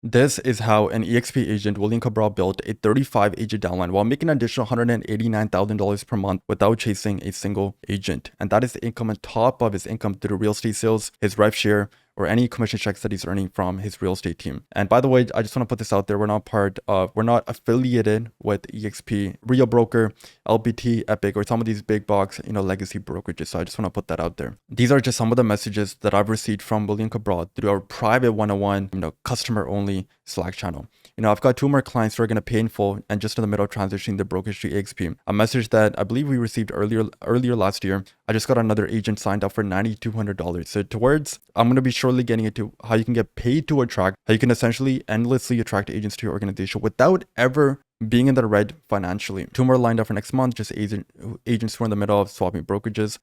This is how an EXP agent, William Cabral, built a 35 agent downline while making an additional $189,000 per month without chasing a single agent. And that is the income on top of his income through real estate sales, his rev share, or any commission checks that he's earning from his real estate team. And by the way, I just want to put this out there. We're not affiliated with EXP, Real Broker, LBT, Epic, or some of these big box, legacy brokerages. So I just want to put that out there. These are just some of the messages that I've received from William Cabral through our private one-on-one, customer only Slack channel. I've got 2 more clients who are going to pay in full and just in the middle of transitioning the brokerage to EXP. A message that I believe we received earlier last year. I just got another agent signed up for $9,200. So towards, I'm going to be shortly getting into how you can get paid to attract, how you can essentially endlessly attract agents to your organization without ever being in the red financially. 2 more lined up for next month, just agents who are in the middle of swapping brokerages.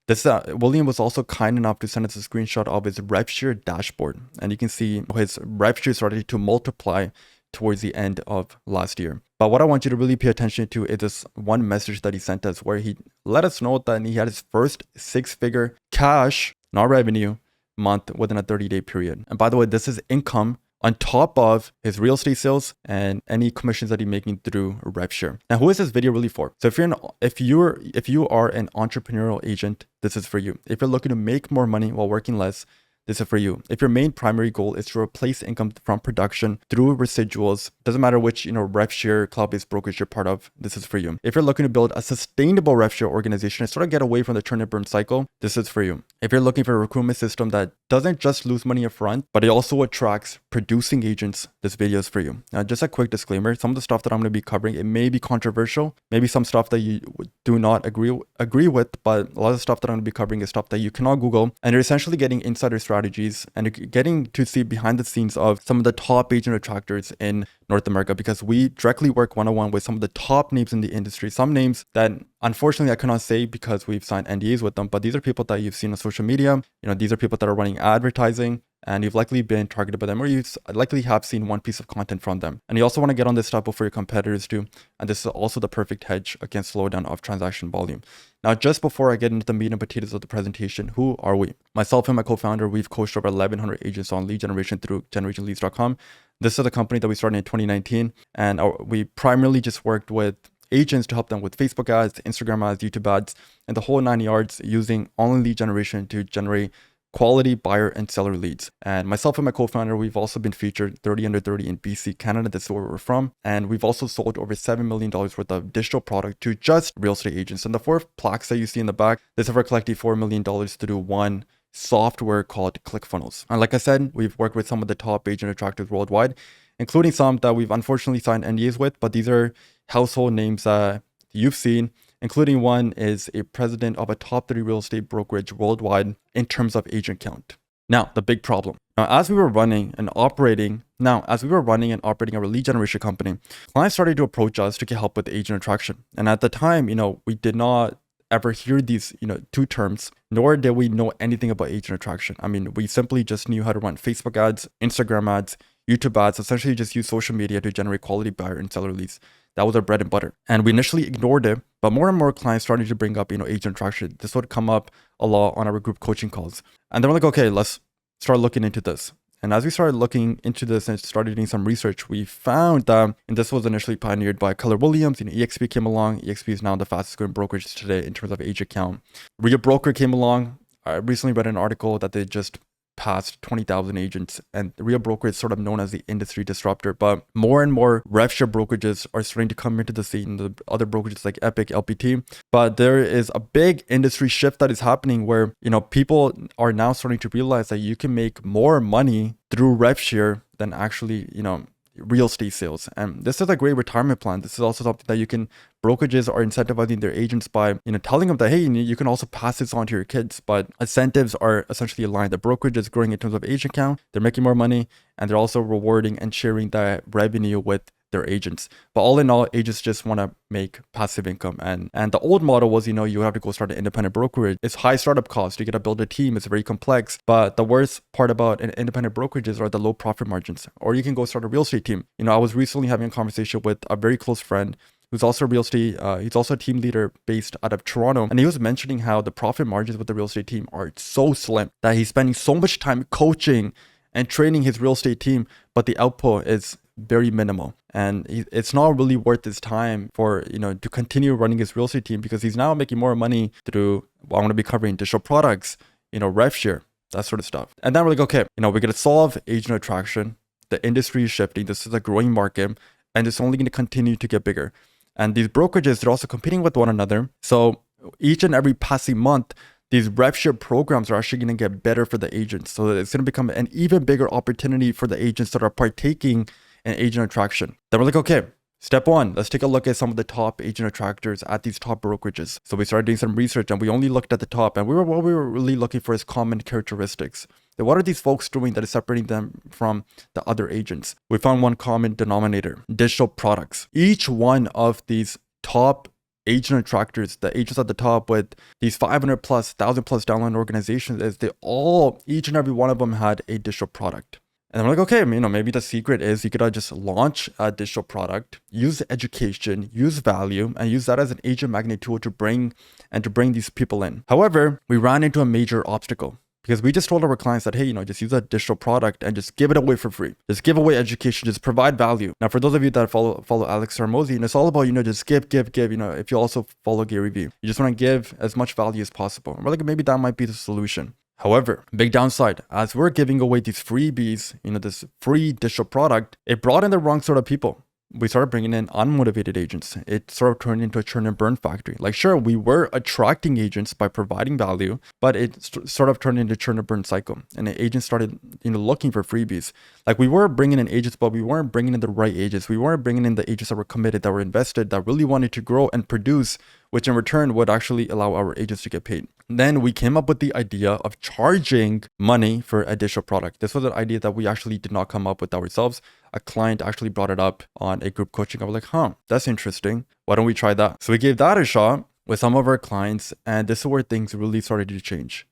William was also kind enough to send us a screenshot of his rev share dashboard. And you can see his rev share started to multiply towards the end of last year. But what I want you to really pay attention to is this one message that he sent us where he let us know that he had his first 6-figure cash, not revenue, month within a 30-day period. And by the way, this is income on top of his real estate sales and any commissions that he's making through rev share. Now, who is this video really for? So if you are an entrepreneurial agent, this is for you. If you're looking to make more money while working less, this is for you. If your main primary goal is to replace income from production through residuals, doesn't matter which, rev share, cloud-based brokerage you're part of, this is for you. If you're looking to build a sustainable rev share organization and sort of get away from the turn and burn cycle, this is for you. If you're looking for a recruitment system that doesn't just lose money up front, but it also attracts producing agents, this video is for you. Now, just a quick disclaimer, some of the stuff that I'm going to be covering, it may be controversial, maybe some stuff that you do not agree with, but a lot of the stuff that I'm going to be covering is stuff that you cannot Google, and you're essentially getting insider strategies and you're getting to see behind the scenes of some of the top agent attractors in North America, because we directly work one-on-one with some of the top names in the industry, some names that unfortunately I cannot say because we've signed NDAs with them, but these are people that you've seen on social media. These are people that are running advertising, and you've likely been targeted by them, or you likely have seen one piece of content from them. And you also want to get on this stuff before your competitors do. And this is also the perfect hedge against slowdown of transaction volume. Now, just before I get into the meat and potatoes of the presentation, who are we? Myself and my co-founder, we've coached over 1,100 agents on lead generation through generationleads.com. This is a company that we started in 2019, and we primarily just worked with agents to help them with Facebook ads, Instagram ads, YouTube ads, and the whole 9 yards using online lead generation to generate quality buyer and seller leads. And myself and my co-founder, we've also been featured 30 under 30 in BC, Canada. That's where we're from. And we've also sold over $7 million worth of digital product to just real estate agents. And the 4 plaques that you see in the back, this is for collecting $4 million to do one software called ClickFunnels. And like I said, we've worked with some of the top agent attractors worldwide, including some that we've unfortunately signed NDAs with, but these are household names that you've seen, including one is a president of a top 3 real estate brokerage worldwide in terms of agent count. Now, the big problem. Now, as we were running and operating our lead generation company, clients started to approach us to get help with agent attraction. And at the time, we did not ever hear these, 2 terms, nor did we know anything about agent attraction. I mean, we simply just knew how to run Facebook ads, Instagram ads, YouTube ads, essentially just use social media to generate quality buyer and seller leads. That was our bread and butter. And we initially ignored it, but more and more clients started to bring up, agent attraction. This would come up a lot on our group coaching calls. And they were like, okay, let's start looking into this. And as we started looking into this and started doing some research, we found that, and this was initially pioneered by Keller Williams, EXP came along. EXP is now the fastest growing brokerage today in terms of agent count. Real Broker came along. I recently read an article that they just passed 20,000 agents, and Real Broker is sort of known as the industry disruptor. But more and more rev share brokerages are starting to come into the scene, the other brokerages like Epic, LPT. But there is a big industry shift that is happening where, people are now starting to realize that you can make more money through rev share than actually, real estate sales. And this is a great retirement plan. This is also something that brokerages are incentivizing their agents by, telling them that, hey, you can also pass this on to your kids. But incentives are essentially aligned. The brokerage is growing in terms of agent count. They're making more money, and they're also rewarding and sharing that revenue with their agents. But all in all, agents just want to make passive income. And the old model was, you have to go start an independent brokerage. It's high startup cost. You got to build a team. It's very complex. But the worst part about an independent brokerages are the low profit margins. Or you can go start a real estate team. I was recently having a conversation with a very close friend who's also a real estate, he's also a team leader based out of Toronto. And he was mentioning how the profit margins with the real estate team are so slim that he's spending so much time coaching and training his real estate team, but the output is very minimal. And it's not really worth his time for, to continue running his real estate team, because he's now making more money through, well, I'm going to be covering digital products, rev share, that sort of stuff. And then we're like, okay, we're going to solve agent attraction. The industry is shifting. This is a growing market, and it's only going to continue to get bigger. And these brokerages, they're also competing with one another. So each and every passing month, these rev share programs are actually going to get better for the agents. So it's going to become an even bigger opportunity for the agents that are partaking in agent attraction. Then we're like, okay, step one, let's take a look at some of the top agent attractors at these top brokerages. So we started doing some research, and we only looked at the top, and what we were really looking for is common characteristics. So what are these folks doing that is separating them from the other agents? We found one common denominator: digital products. Each one of these top agent attractors, the agents at the top with these 500 plus, 1,000 plus downline organizations, is each and every one of them had a digital product. And I'm like, okay, maybe the secret is you could just launch a digital product, use education, use value, and use that as an agent magnet tool to bring these people in. However, we ran into a major obstacle, because we just told our clients that, hey, just use a digital product and just give it away for free. Just give away education, just provide value. Now, for those of you that follow Alex Hormozi, it's all about, just give. If you also follow Gary Vee, you just want to give as much value as possible. And we're like, maybe that might be the solution. However, big downside, as we're giving away these freebies, this free digital product, it brought in the wrong sort of people. We started bringing in unmotivated agents. It sort of turned into a churn and burn factory. Like, sure, we were attracting agents by providing value, but it sort of turned into a churn and burn cycle. And the agents started, looking for freebies. Like, we were bringing in agents, but we weren't bringing in the right agents. We weren't bringing in the agents that were committed, that were invested, that really wanted to grow and produce, which in return would actually allow our agents to get paid. Then we came up with the idea of charging money for a digital product. This was an idea that we actually did not come up with ourselves. A client actually brought it up on a group coaching. I was like, that's interesting. Why don't we try that? So we gave that a shot with some of our clients, and this is where things really started to change.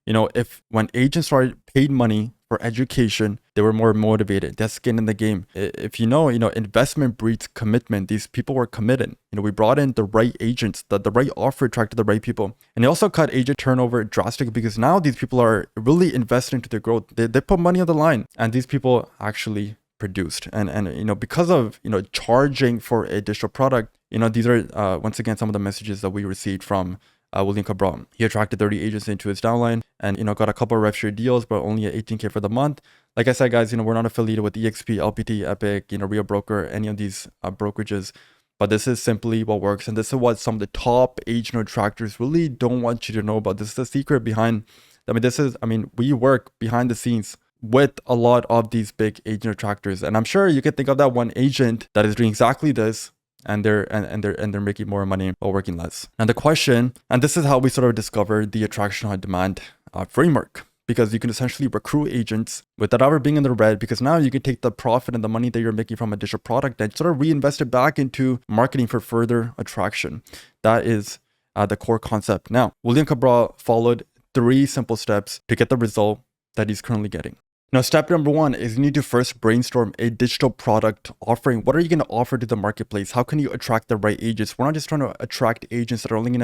When agents started paid money for education, they were more motivated. That's skin in the game. If investment breeds commitment. These people were committed. We brought in the right agents, the right offer attracted the right people. And they also cut agent turnover drastically, because now these people are really investing into their growth. They put money on the line, and these people actually produced. And because of, charging for a digital product, these are, once again, some of the messages that we received from William Cabral. He attracted 30 agents into his downline and, got a couple of rev share deals, but only at $18K for the month. Like I said, guys, we're not affiliated with EXP, LPT, Epic, Real Broker, any of these brokerages. But this is simply what works. And this is what some of the top agent attractors really don't want you to know about. This is the secret behind, we work behind the scenes with a lot of these big agent attractors. And I'm sure you can think of that one agent that is doing exactly this, and they're making more money while working less. And the question, and this is how we sort of discovered the attraction on demand framework, because you can essentially recruit agents without ever being in the red, because now you can take the profit and the money that you're making from a digital product and sort of reinvest it back into marketing for further attraction. That is the core concept. Now, William Cabral followed 3 simple steps to get the result that he's currently getting. Now, step number 1 is you need to first brainstorm a digital product offering. What are you going to offer to the marketplace? How can you attract the right agents? We're not just trying to attract agents that are only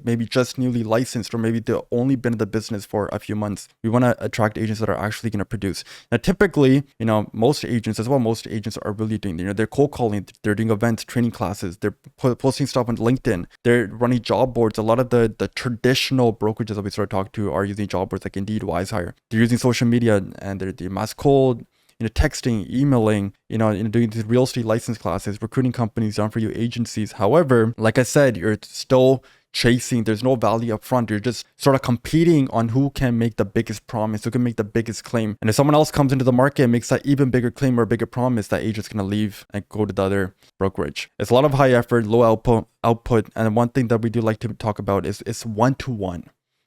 maybe just newly licensed, or maybe they've only been in the business for a few months. We want to attract agents that are actually going to produce. Now, typically, most agents are really doing. They're cold calling, they're doing events, training classes, they're posting stuff on LinkedIn, they're running job boards. A lot of the traditional brokerages that we sort of talk to are using job boards like Indeed, WiseHire. They're using social media, and they're mass cold, texting, emailing, doing these real estate license classes, recruiting companies, done for you agencies. However, like I said, you're still chasing. There's no value up front. You're just sort of competing on who can make the biggest promise, who can make the biggest claim. And if someone else comes into the market and makes that even bigger claim or bigger promise, that agent's going to leave and go to the other brokerage. It's a lot of high effort, low output. And one thing that we do like to talk about is it's one-to-one.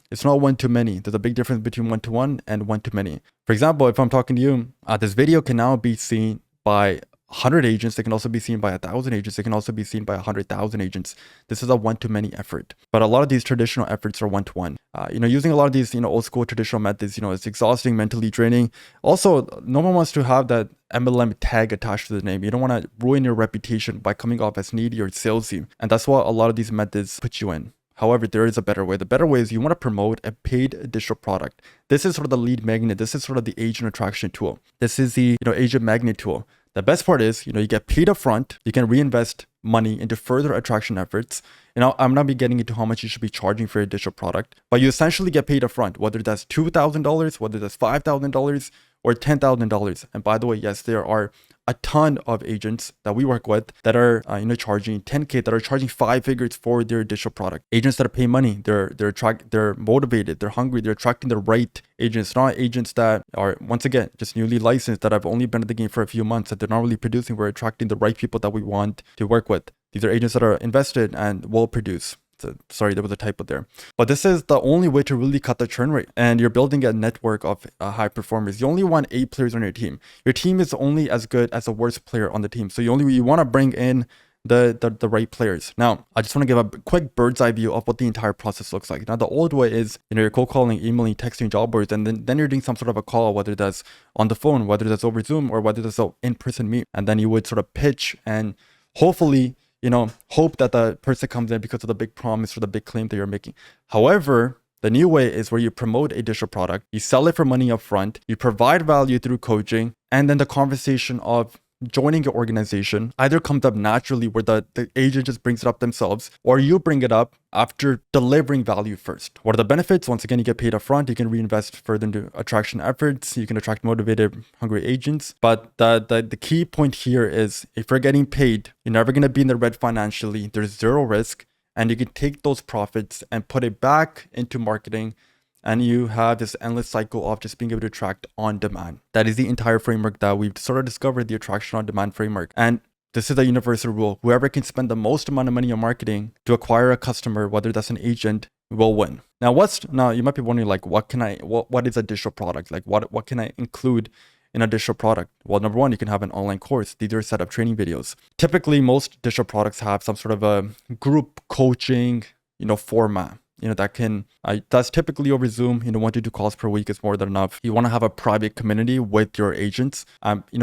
It's not one-to-many. There's a big difference between one-to-one and one-to-many. For example, if I'm talking to you, this video can now be seen by 100 agents. They can also be seen by 1,000 agents. They can also be seen by 100,000 agents. This is a one-to-many effort. But a lot of these traditional efforts are one-to-one. Using a lot of these, old school traditional methods, it's exhausting, mentally draining. Also, no one wants to have that MLM tag attached to the name. You don't want to ruin your reputation by coming off as needy or salesy. And that's what a lot of these methods put you in. However, there is a better way. The better way is you want to promote a paid additional product. This is sort of the lead magnet. This is sort of the agent attraction tool. This is the agent magnet tool. The best part is, you get paid upfront. You can reinvest money into further attraction efforts. I'm not be getting into how much you should be charging for your digital product, but you essentially get paid upfront, whether that's $2,000, whether that's $5,000 or $10,000. And by the way, yes, there are a ton of agents that we work with that are charging $10K, that are charging 5 figures for their digital product. Agents that are paying money, they're motivated, they're hungry, they're attracting the right agents, not agents that are, once again, just newly licensed, that have only been in the game for a few months, that they're not really producing. We're attracting the right people that we want to work with. These are agents that are invested and will produce. Sorry, there was a typo there. But this is the only way to really cut the churn rate. And you're building a network of high performers. You only want 8 players on your team. Your team is only as good as the worst player on the team. So you want to bring in the right players. Now, I just want to give a quick bird's eye view of what the entire process looks like. Now, the old way is, you're cold calling, emailing, texting job boards, and then you're doing some sort of a call, whether that's on the phone, whether that's over Zoom, or whether that's an in-person meet. And then you would sort of pitch and hopefully hope that the person comes in because of the big promise or the big claim that you're making. However, the new way is where you promote a digital product, you sell it for money up front, you provide value through coaching, and then the conversation of joining your organization either comes up naturally where the agent just brings it up themselves, or you bring it up after delivering value first. What are the benefits? Once again, you get paid up front, you can reinvest further into attraction efforts, you can attract motivated, hungry agents. But the key point here is, if you're getting paid, you're never going to be in the red financially. There's zero risk, and you can take those profits and put it back into marketing. And you have this endless cycle of just being able to attract on demand. That is the entire framework that we've sort of discovered, the attraction on demand framework. And this is a universal rule. Whoever can spend the most amount of money on marketing to acquire a customer, whether that's an agent, will win. Now you might be wondering, like, what is a digital product? Like, what can I include in a digital product? Well, number one, you can have an online course. These are set up training videos. Typically, most digital products have some sort of a group coaching, format. That's typically over Zoom. 1 to 2 calls per week is more than enough. You want to have a private community with your agents.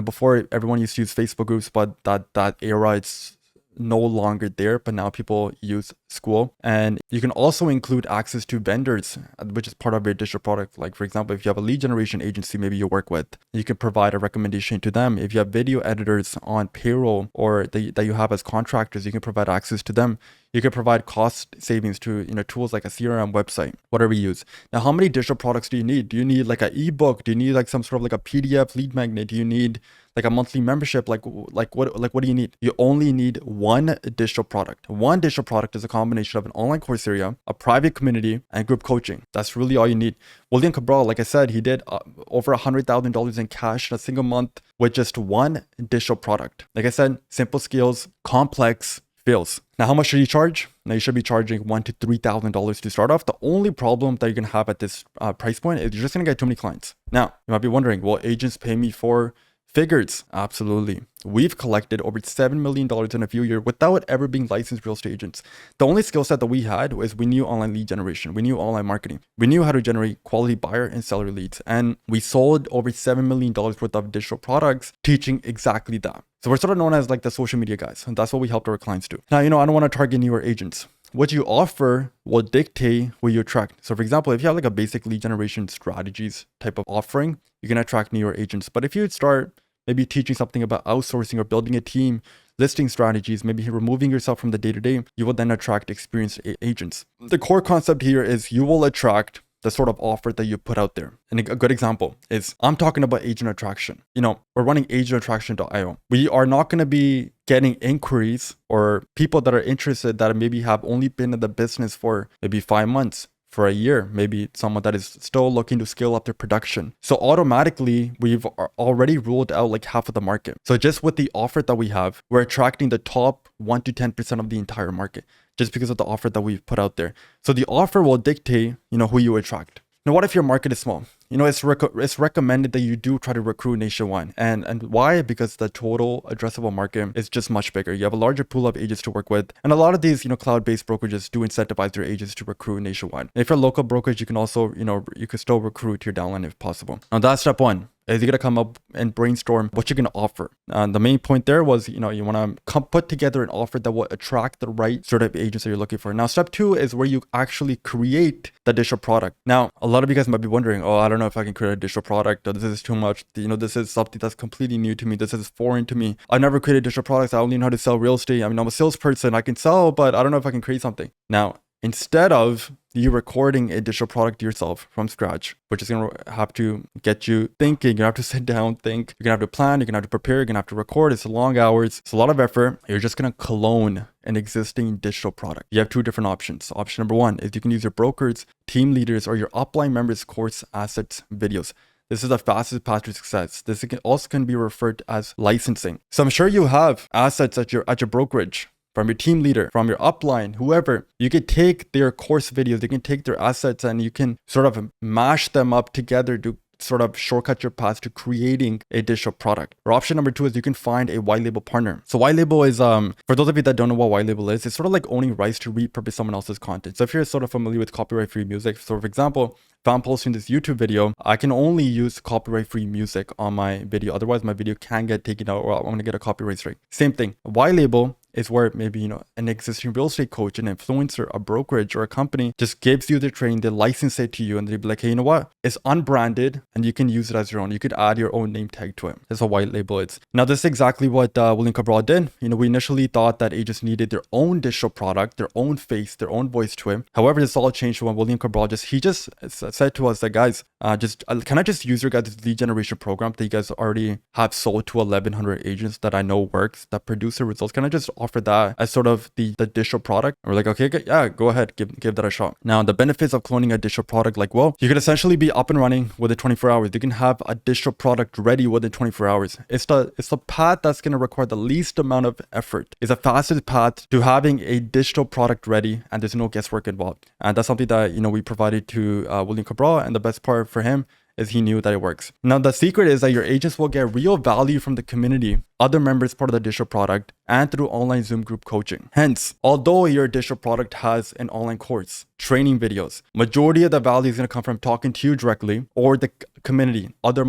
Before, everyone used to use Facebook groups, but that era, it's no longer there, but now people use School. And you can also include access to vendors, which is part of your digital product. Like, for example, if you have a lead generation agency maybe you work with, you can provide a recommendation to them. If you have video editors on payroll or that you have as contractors, you can provide access to them. You can provide cost savings to tools like a CRM website, whatever you use. Now, how many digital products do you need? Do you need like an ebook? Do you need like some sort of like a PDF lead magnet? Do you need like a monthly membership? What do you need? You only need one digital product. One digital product is a combination of an online course area, a private community, and group coaching. That's really all you need. William Cabral, like I said, he did over $100,000 in cash in a single month with just one digital product. Like I said, simple skills, complex fails. Now, how much should you charge? Now, you should be charging $1,000 to $3,000 to start off. The only problem that you're going to have at this price point is you're just going to get too many clients. Now, you might be wondering, will agents pay me for figures? Absolutely. We've collected over $7 million in a few years without ever being licensed real estate agents. The only skill set that we had was we knew online lead generation. We knew online marketing. We knew how to generate quality buyer and seller leads. And we sold over $7 million worth of digital products teaching exactly that. So we're sort of known as like the social media guys. And that's what we helped our clients do. Now, I don't want to target newer agents. What you offer will dictate who you attract. So for example, if you have like a basic lead generation strategies type of offering, you can attract newer agents. But if you start maybe teaching something about outsourcing or building a team, listing strategies, maybe removing yourself from the day-to-day, you will then attract experienced agents. The core concept here is you will attract the sort of offer that you put out there. And a good example is I'm talking about agent attraction. We're running agentattraction.io. We are not going to be getting inquiries or people that are interested that maybe have only been in the business for maybe 5 months, for a year, maybe someone that is still looking to scale up their production. So automatically, we've already ruled out like half of the market. So just with the offer that we have, we're attracting the top 1 to 10% of the entire market just because of the offer that we've put out there. So the offer will dictate, who you attract. Now, what if your market is small? It's recommended that you do try to recruit nationwide. And why? Because the total addressable market is just much bigger. You have a larger pool of agents to work with. And a lot of these, cloud-based brokerages do incentivize their agents to recruit nationwide. And if you're a local brokerage, you can also, you can still recruit your downline if possible. Now, that's step one. is you're gonna come up and brainstorm what you're gonna offer. The main point there was, you want to put together an offer that will attract the right sort of agents that you're looking for. Now, step 2 is where you actually create the digital product. Now, a lot of you guys might be wondering, oh, I don't know if I can create a digital product. This is too much. This is something that's completely new to me. This is foreign to me. I've never created digital products. I only know how to sell real estate. I mean, I'm a salesperson. I can sell, but I don't know if I can create something. Now, instead of you recording a digital product yourself from scratch, which is going to have to get you thinking, you have to sit down, think, you're going to have to plan, you're going to have to prepare, you're going to have to record. It's long hours. It's a lot of effort. You're just going to clone an existing digital product. You have 2 different options. Option number 1 is you can use your brokers, team leaders, or your upline members' course assets videos. This is the fastest path to success. This also can be referred to as licensing. So I'm sure you have assets at your brokerage, from your team leader, from your upline, whoever. You can take their course videos, you can take their assets, and you can sort of mash them up together to sort of shortcut your path to creating a digital product. Or option number 2 is you can find a white label partner. So white label is, for those of you that don't know what white label is, it's sort of like owning rights to repurpose someone else's content. So if you're sort of familiar with copyright-free music, so for example, if I'm posting this YouTube video, I can only use copyright-free music on my video. Otherwise, my video can get taken out, or I'm going to get a copyright strike. Same thing. White label is where maybe, an existing real estate coach, an influencer, a brokerage, or a company just gives you the training, they license it to you, and they'd be like, hey, you know what? It's unbranded, and you can use it as your own. You could add your own name tag to it. That's what white label is. Now, this is exactly what William Cabral did. We initially thought that agents needed their own digital product, their own face, their own voice to it. However, this all changed when William Cabral just said to us that, guys, can I just use your guys' lead generation program that you guys already have sold to 1,100 agents that I know works, that produce the results? Can I just offer that as sort of the digital product? And we're like, okay, yeah, go ahead, give that a shot. Now, the benefits of cloning a digital product, like, well, you can essentially be up and running within 24 hours. You can have a digital product ready within 24 hours. It's the path that's going to require the least amount of effort. It's the fastest path to having a digital product ready, and there's no guesswork involved. And that's something that, we provided to William Cabral, and the best part for him is he knew that it works. Now, the secret is that your agents will get real value from the community, other members part of the digital product, and through online Zoom group coaching. Hence, although your digital product has an online course, training videos, majority of the value is going to come from talking to you directly or the community, other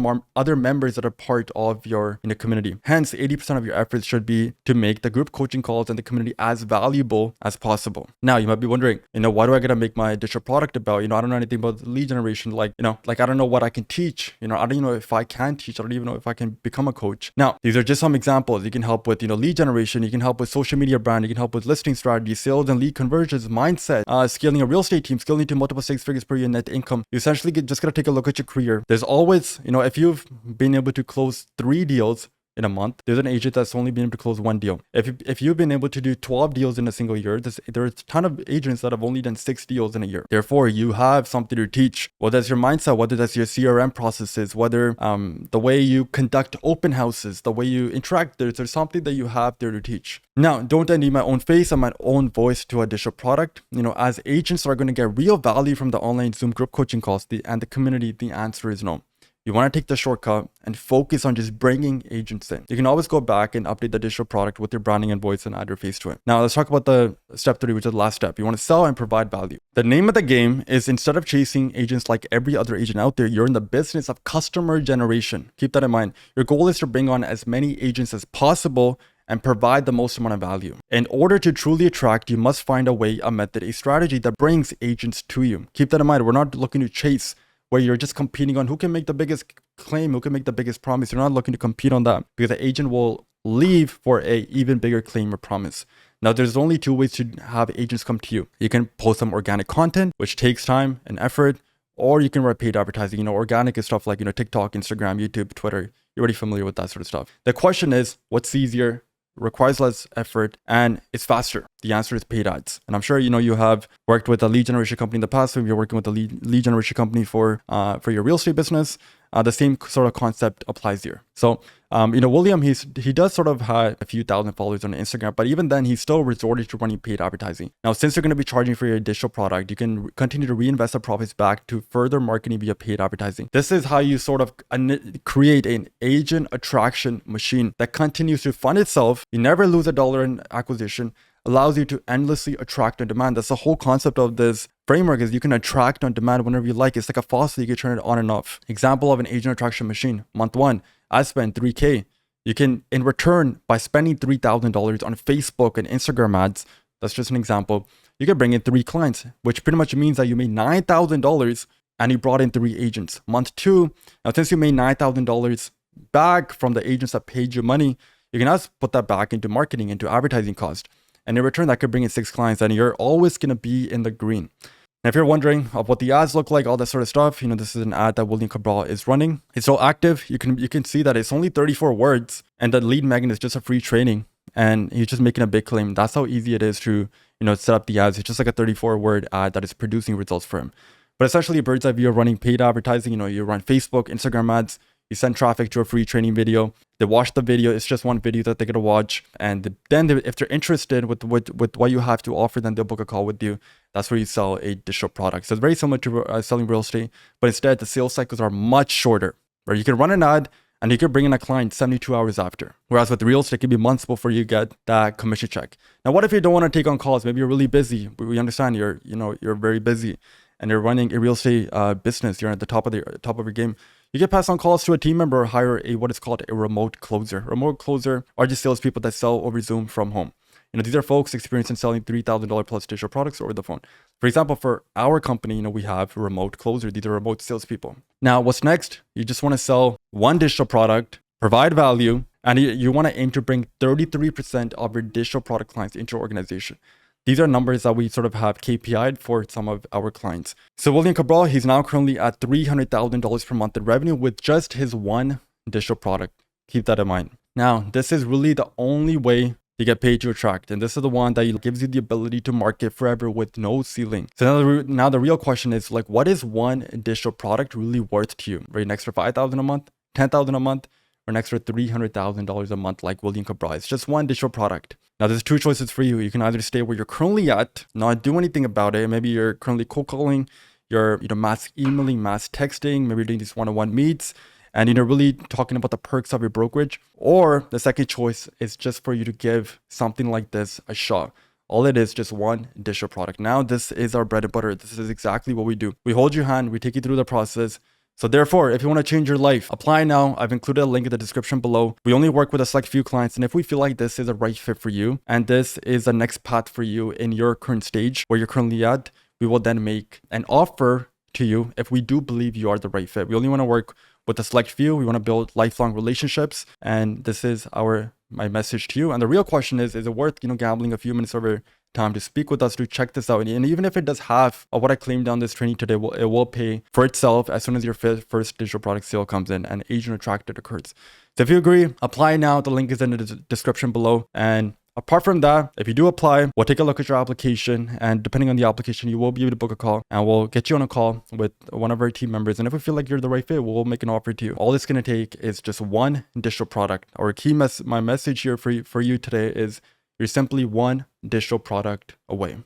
members that are part of your community. Hence, 80% of your efforts should be to make the group coaching calls and the community as valuable as possible. Now, you might be wondering, why do I gotta make my digital product about? I don't know anything about lead generation. Like I don't know what I can teach. I don't even know if I can teach. I don't even know if I can become a coach. Now, these are just some examples. You can help with, lead generation. You can help with social media brand. You can help with listing strategy, sales and lead conversions, mindset, scaling a real estate team, scaling to multiple 6 figures per year net income. You essentially just gotta take a look at your career. There's always, if you've been able to close 3 deals in a month, there's an agent that's only been able to close 1 deal. If you've been able to do 12 deals in a single year, there are a ton of agents that have only done 6 deals in a year. Therefore, you have something to teach, whether that's your mindset, whether that's your CRM processes, whether the way you conduct open houses, the way you interact, there's something that you have there to teach. Now, don't I need my own face and my own voice to a digital product? As agents are going to get real value from the online Zoom group coaching calls and the community, the answer is no. You want to take the shortcut and focus on just bringing agents in. You can always go back and update the digital product with your branding and voice and add your face to it. Now, let's talk about the step 3, which is the last step. You want to sell and provide value. The name of the game is, instead of chasing agents like every other agent out there, you're in the business of customer generation. Keep that in mind. Your goal is to bring on as many agents as possible and provide the most amount of value. In order to truly attract, you must find a way, a method, a strategy that brings agents to you. Keep that in mind. We're not looking to chase where you're just competing on who can make the biggest claim, who can make the biggest promise. You're not looking to compete on that, because the agent will leave for a even bigger claim or promise. Now, there's only 2 ways to have agents come to you. You can post some organic content, which takes time and effort, or you can write paid advertising. Organic is stuff like, TikTok, Instagram, YouTube, Twitter. You're already familiar with that sort of stuff. The question is, what's easier, requires less effort, and it's faster? The answer is paid ads. And I'm sure you have worked with a lead generation company in the past. So if you're working with a lead generation company for your real estate business, the same sort of concept applies here. So William, he does sort of have a few thousand followers on Instagram, but even then he's still resorted to running paid advertising. Now, since you're going to be charging for your digital product, you can continue to reinvest the profits back to further marketing via paid advertising. This is how you sort of create an agent attraction machine that continues to fund itself. You never lose $1 in acquisition. allows you to endlessly attract on demand. That's the whole concept of this framework, is you can attract on demand whenever you like. It's like a faucet, you can turn it on and off. Example of an agent attraction machine. Month 1, I spent $3,000. You can, in return, by spending $3,000 on Facebook and Instagram ads, that's just an example, you can bring in 3 clients, which pretty much means that you made $9,000 and you brought in 3 agents. Month 2, now since you made $9,000 back from the agents that paid you money, you can also put that back into marketing, into advertising cost. And in return, that could bring in 6 clients, and you're always going to be in the green. And if you're wondering of what the ads look like, all that sort of stuff, this is an ad that William Cabral is running. It's so active. You can see that it's only 34 words, and the lead magnet is just a free training. And he's just making a big claim. That's how easy it is to, set up the ads. It's just like a 34-word ad that is producing results for him. But essentially, a bird's eye view of running paid advertising. You run Facebook, Instagram ads. You send traffic to a free training video. They watch the video. It's just one video that they're going to watch. And then if they're interested with what you have to offer, then they'll book a call with you. That's where you sell a digital product. So it's very similar to selling real estate, but instead the sales cycles are much shorter, where you can run an ad and you can bring in a client 72 hours after. Whereas with real estate, it can be months before you get that commission check. Now, what if you don't want to take on calls? Maybe you're really busy. We understand you're very busy and you're running a real estate business. You're at the top of your game. You can pass on calls to a team member or hire what is called a remote closer. Remote closer are just salespeople that sell over Zoom from home. These are folks experienced in selling $3,000 plus digital products over the phone. For example, for our company, we have a remote closer. These are remote salespeople. Now, what's next? You just want to sell one digital product, provide value, and you want to aim to bring 33% of your digital product clients into your organization. These are numbers that we sort of have KPI'd for some of our clients. So William Cabral, he's now currently at $300,000 per month in revenue with just his one digital product. Keep that in mind. Now, this is really the only way to get paid to attract. And this is the one that gives you the ability to market forever with no ceiling. So now the real question is, what is one digital product really worth to you? Right, an extra $5,000 a month, $10,000 a month, or an extra $300,000 a month like William Cabral? It's just one digital product. Now, there's 2 choices for you. You can either stay where you're currently at, not do anything about it. Maybe you're currently cold calling, you're mass emailing, mass texting, maybe you're doing these one-on-one meets, and really talking about the perks of your brokerage. Or the second choice is just for you to give something like this a shot. All it is, just one digital product. Now, this is our bread and butter. This is exactly what we do. We hold your hand, we take you through the process. So therefore, if you want to change your life, apply now. I've included a link in the description below. We only work with a select few clients. And if we feel like this is a right fit for you, and this is the next path for you in your current stage where you're currently at, we will then make an offer to you if we do believe you are the right fit. We only want to work with a select few. We want to build lifelong relationships. And this is my message to you. And the real question is it worth, gambling a few minutes of your time to speak with us to check this out? And even if it does half of what I claimed down this training today, it will pay for itself as soon as your first digital product sale comes in and agent attracted occurs. So if you agree, apply now. The link is in the description below. And apart from that, if you do apply, we'll take a look at your application, and depending on the application, you will be able to book a call, and we'll get you on a call with one of our team members. And if we feel like you're the right fit, we'll make an offer to you. All it's going to take is just one digital product. My message here for you today is you're simply one digital product away.